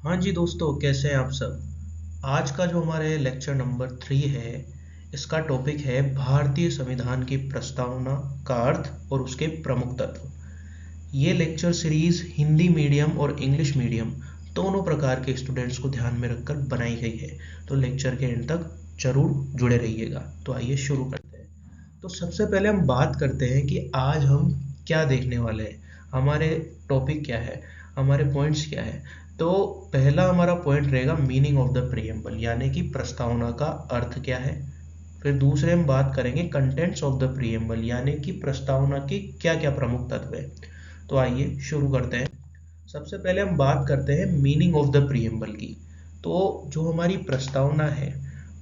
हाँ जी दोस्तों, कैसे हैं आप सब। आज का जो हमारे लेक्चर नंबर 3 है, इसका टॉपिक है भारतीय संविधान की प्रस्तावना का अर्थ और उसके प्रमुख तत्व। ये लेक्चर सीरीज हिंदी मीडियम और इंग्लिश मीडियम दोनों प्रकार के स्टूडेंट्स को ध्यान में रखकर बनाई गई है, तो लेक्चर के एंड तक जरूर जुड़े रहिएगा। तो आइए शुरू करते हैं। तो सबसे पहले हम बात करते हैं कि आज हम क्या देखने वाले हैं, हमारे टॉपिक क्या है, हमारे पॉइंट्स क्या है। तो पहला हमारा पॉइंट रहेगा मीनिंग ऑफ द प्रीएम्बल, यानी कि प्रस्तावना का अर्थ क्या है। फिर दूसरे हम बात करेंगे कंटेंट्स ऑफ द प्रीएम्बल, यानी कि प्रस्तावना के क्या क्या प्रमुख तत्व है। तो आइए शुरू करते हैं। सबसे पहले हम बात करते हैं मीनिंग ऑफ द प्रीएम्बल की। तो जो हमारी प्रस्तावना है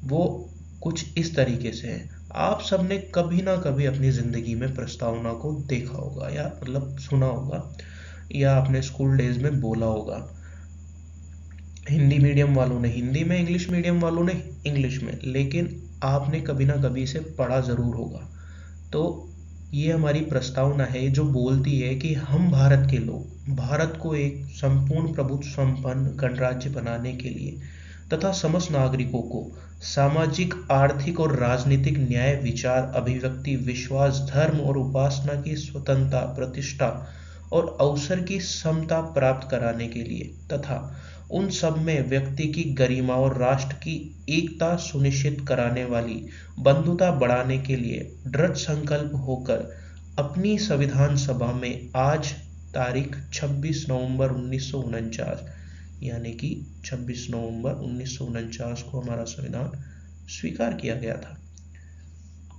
वो कुछ इस तरीके से है। आप सबने कभी ना कभी अपनी ज़िंदगी में प्रस्तावना को देखा होगा, या मतलब सुना होगा, या अपने स्कूल डेज में बोला होगा। हिंदी मीडियम वालों ने हिंदी में, इंग्लिश मीडियम वालों ने इंग्लिश में, लेकिन आपने कभी ना कभी इसे पढ़ा ज़रूर होगा। तो ये हमारी प्रस्तावना है जो बोलती है कि हम भारत के लोग भारत को एक संपूर्ण प्रभुत्व संपन्न गणराज्य बनाने के लिए तथा समस्त नागरिकों को सामाजिक, आर्थिक और राजनीतिक न्याय, विचार, अभिव्यक्ति, विश्वास, धर्म और उपासना की स्वतंत्रता, प्रतिष्ठा और अवसर की समता प्राप्त कराने के लिए तथा उन सब में व्यक्ति की गरिमा और राष्ट्र की एकता सुनिश्चित कराने वाली बंधुता बढ़ाने के लिए दृढ़ संकल्प होकर अपनी संविधान सभा में आज तारीख 26 नवंबर 1949, यानी कि 26 नवंबर 1949 को हमारा संविधान स्वीकार किया गया था,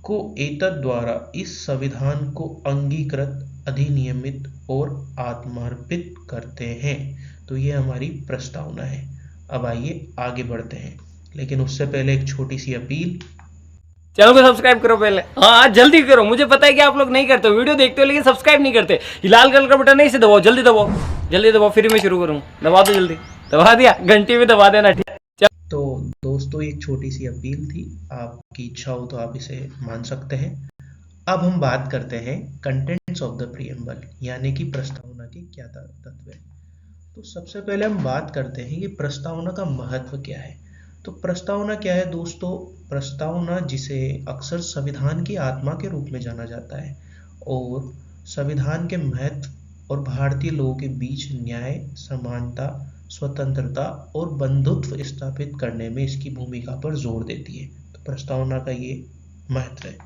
को एतद द्वारा इस संविधान को अंगीकृत, अधिनियमित और आत्मार्पित करते हैं। तो ये हमारी प्रस्तावना है। अब आइए आगे बढ़ते हैं, लेकिन उससे पहले एक छोटी सी अपील। चैनल को सब्सक्राइब करो पहले। हाँ जल्दी करो, मुझे पता है कि आप लोग नहीं करते हो, वीडियो देखते हो लेकिन सब्सक्राइब नहीं करते। ये लाल कलर का बटन है, इसे दबाओ, जल्दी दबाओ, जल्दी दबाओ, फिर मैं शुरू करूँ। दबा दो जल्दी, दबा दिया, घंटी भी दबा देना, ठीक। तो दोस्तों, एक छोटी सी अपील थी, आपकी इच्छा हो तो आप इसे मान सकते हैं। अब हम बात करते हैं कंटेंट्स ऑफ द प्रीएम्बल, यानी कि प्रस्तावना के क्या तत्व है। तो सबसे पहले हम बात करते हैं कि प्रस्तावना का महत्व क्या है। तो प्रस्तावना क्या है दोस्तों। प्रस्तावना, जिसे अक्सर संविधान की आत्मा के रूप में जाना जाता है, और संविधान के महत्व और भारतीय लोगों के बीच न्याय, समानता, स्वतंत्रता और बंधुत्व स्थापित करने में इसकी भूमिका पर जोर देती है। तो प्रस्तावना का ये महत्व है।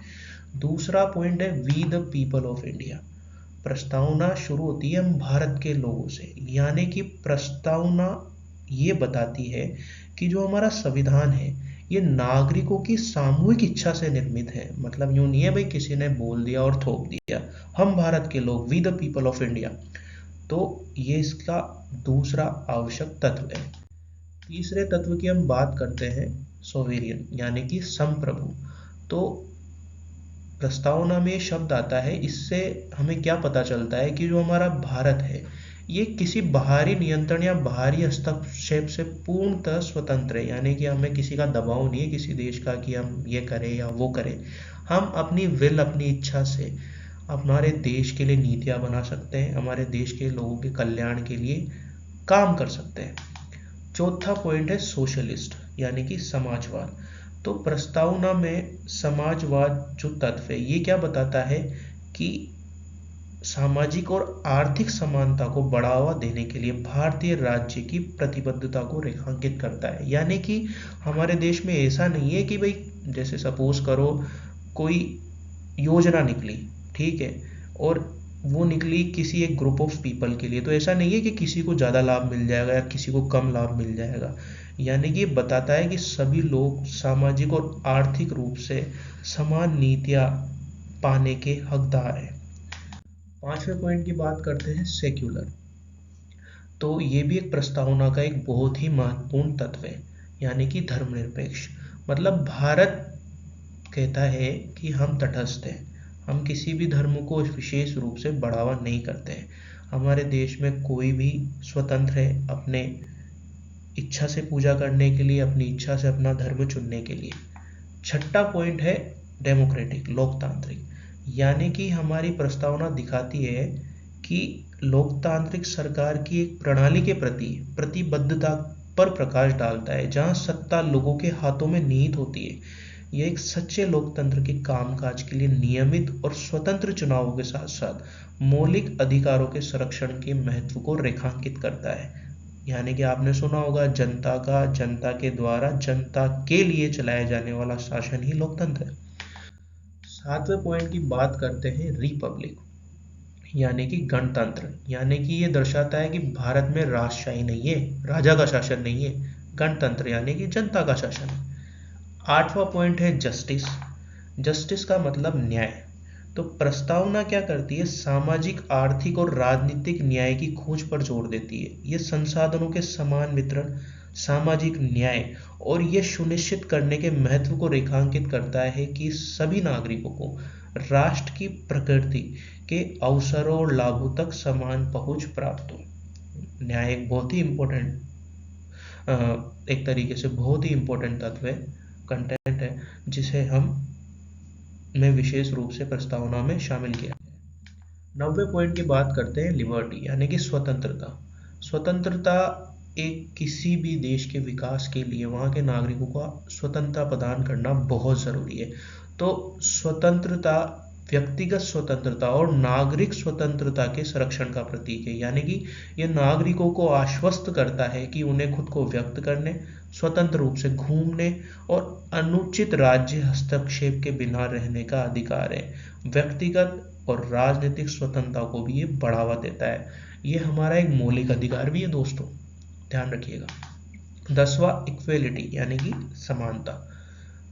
दूसरा पॉइंट है we the people of India. प्रस्तावना शुरू होती है हम भारत के लोगों से, यानी कि प्रस्तावना ये बताती है कि जो हमारा संविधान है ये नागरिकों की सामूहिक इच्छा से निर्मित है। मतलब यूं नहीं है भाई किसी ने बोल दिया और थोप दिया। हम भारत के लोग, we the people of India. तो ये इसका दूसरा आवश्यक तत्व है। तीसरे तत्व की हम बात करते हैं सोवेरियन, यानी कि संप्रभु। तो प्रस्तावना में शब्द आता है, इससे हमें क्या पता चलता है कि जो हमारा भारत है ये किसी बाहरी नियंत्रण या बाहरी हस्तक्षेप से पूर्णतः स्वतंत्र है। यानी कि हमें किसी का दबाव नहीं है किसी देश का कि हम ये करें या वो करें। हम अपनी विल, अपनी इच्छा से हमारे देश के लिए नीतियां बना सकते हैं, हमारे देश के लोगों के कल्याण के लिए काम कर सकते हैं। चौथा पॉइंट है सोशलिस्ट, यानी कि समाजवाद। तो प्रस्तावना में समाजवाद जो तत्व है ये क्या बताता है कि सामाजिक और आर्थिक समानता को बढ़ावा देने के लिए भारतीय राज्य की प्रतिबद्धता को रेखांकित करता है। यानी कि हमारे देश में ऐसा नहीं है कि भाई, जैसे सपोज करो कोई योजना निकली, ठीक है, और वो निकली किसी एक ग्रुप ऑफ पीपल के लिए, तो ऐसा नहीं है कि किसी को ज़्यादा लाभ मिल जाएगा या किसी को कम लाभ मिल जाएगा। यानी कि ये बताता है कि सभी लोग सामाजिक और आर्थिक रूप से समान नीतियाँ पाने के हकदार हैं। पांचवें पॉइंट की बात करते हैं सेक्युलर। तो ये भी एक प्रस्तावना का एक बहुत ही महत्वपूर्ण तत्व है, यानी कि धर्मनिरपेक्ष। मतलब भारत कहता है कि हम तटस्थ हैं, हम किसी भी धर्म को विशेष रूप से बढ़ावा नहीं करते हैं। हमारे देश में कोई भी स्वतंत्र है अपने इच्छा से पूजा करने के लिए, अपनी इच्छा से अपना धर्म चुनने के लिए। छठा पॉइंट है डेमोक्रेटिक, लोकतांत्रिक। यानी कि हमारी प्रस्तावना दिखाती है कि लोकतांत्रिक सरकार की एक प्रणाली के प्रति प्रतिबद्धता पर प्रकाश डालता है, जहां सत्ता लोगों के हाथों में निहित होती है। यह एक सच्चे लोकतंत्र के कामकाज के लिए नियमित और स्वतंत्र चुनावों के साथ साथ मौलिक अधिकारों के संरक्षण के महत्व को रेखांकित करता है। यानी कि आपने सुना होगा, जनता का, जनता के द्वारा, जनता के लिए चलाया जाने वाला शासन ही लोकतंत्र है। 7वें पॉइंट की बात करते हैं, रिपब्लिक यानी कि गणतंत्र। यानी कि ये दर्शाता है कि भारत में राजशाही नहीं है, राजा का शासन नहीं है, गणतंत्र यानी कि जनता का शासन है। 8वां पॉइंट है जस्टिस। जस्टिस का मतलब न्याय। तो प्रस्तावना क्या करती है, सामाजिक, आर्थिक और राजनीतिक न्याय की खोज पर जोर देती है। ये संसाधनों के समान वितरण, सामाजिक न्याय और ये सुनिश्चित करने के महत्व को रेखांकित करता है कि सभी नागरिकों को राष्ट्र की प्रकृति के अवसरों और लाभों तक समान पहुंच प्राप्त हो। न्याय एक बहुत ही इम्पोर्टेंट, एक तरीके से बहुत ही इम्पोर्टेंट तत्व है, कंटेंट है, जिसे हम में विशेष रूप से प्रस्तावना में शामिल किया गया है। 90 पॉइंट की बात करते हैं, लिबर्टी यानी कि स्वतंत्रता। स्वतंत्रता एक किसी भी देश के विकास के लिए वहाँ के नागरिकों को स्वतंत्रता प्रदान करना बहुत ज़रूरी है। तो स्वतंत्रता व्यक्तिगत स्वतंत्रता और नागरिक स्वतंत्रता के संरक्षण का प्रतीक है। यानी कि यह नागरिकों को आश्वस्त करता है कि उन्हें खुद को व्यक्त करने, स्वतंत्र रूप से घूमने और अनुचित राज्य हस्तक्षेप के बिना रहने का अधिकार है। व्यक्तिगत और राजनीतिक स्वतंत्रता को भी ये बढ़ावा देता है। ये हमारा एक मौलिक अधिकार भी है दोस्तों, ध्यान रखिएगा। 10वां, इक्वेलिटी यानी कि समानता।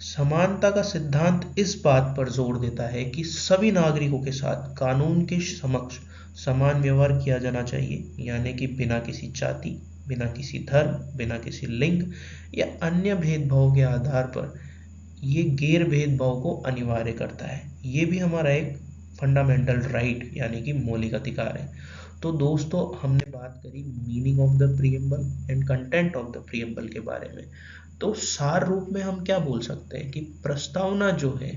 समानता का सिद्धांत इस बात पर जोर देता है कि सभी नागरिकों के साथ कानून के समक्ष समान व्यवहार किया जाना चाहिए। यानी कि बिना किसी जाति, बिना किसी धर्म, बिना किसी लिंग या अन्य भेदभाव के आधार पर ये गैर भेदभाव को अनिवार्य करता है। ये भी हमारा एक फंडामेंटल राइट यानी कि मौलिक अधिकार है। तो दोस्तों, हमने बात करी meaning of the preamble and content of the preamble के बारे में। तो सार रूप में हम क्या बोल सकते हैं कि प्रस्तावना जो है,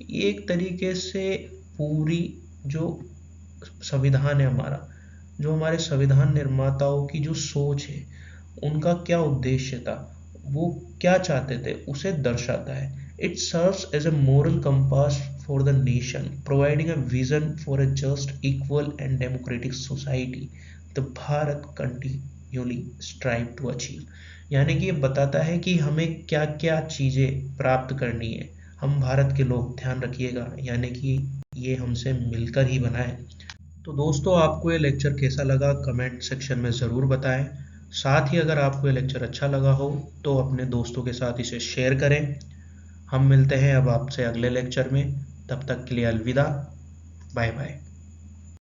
ये एक तरीके से पूरी जो संविधान है हमारा, जो हमारे संविधान निर्माताओं की जो सोच है, उनका क्या उद्देश्य था, वो क्या चाहते थे, उसे दर्शाता है। It serves as a moral compass for the nation, providing a vision for a just, equal and democratic society the Bharat continually strive to achieve। यानी कि ये बताता है कि हमें क्या क्या चीज़ें प्राप्त करनी है। हम भारत के लोग, ध्यान रखिएगा, यानी कि ये हमसे मिलकर ही बना है। तो दोस्तों, आपको ये लेक्चर कैसा लगा कमेंट सेक्शन में ज़रूर बताएं। साथ ही अगर आपको ये लेक्चर अच्छा लगा हो तो अपने दोस्तों के साथ इसे शेयर करें। हम मिलते हैं अब आपसे अगले लेक्चर में, तब तक के लिए अलविदा, बाय बाय।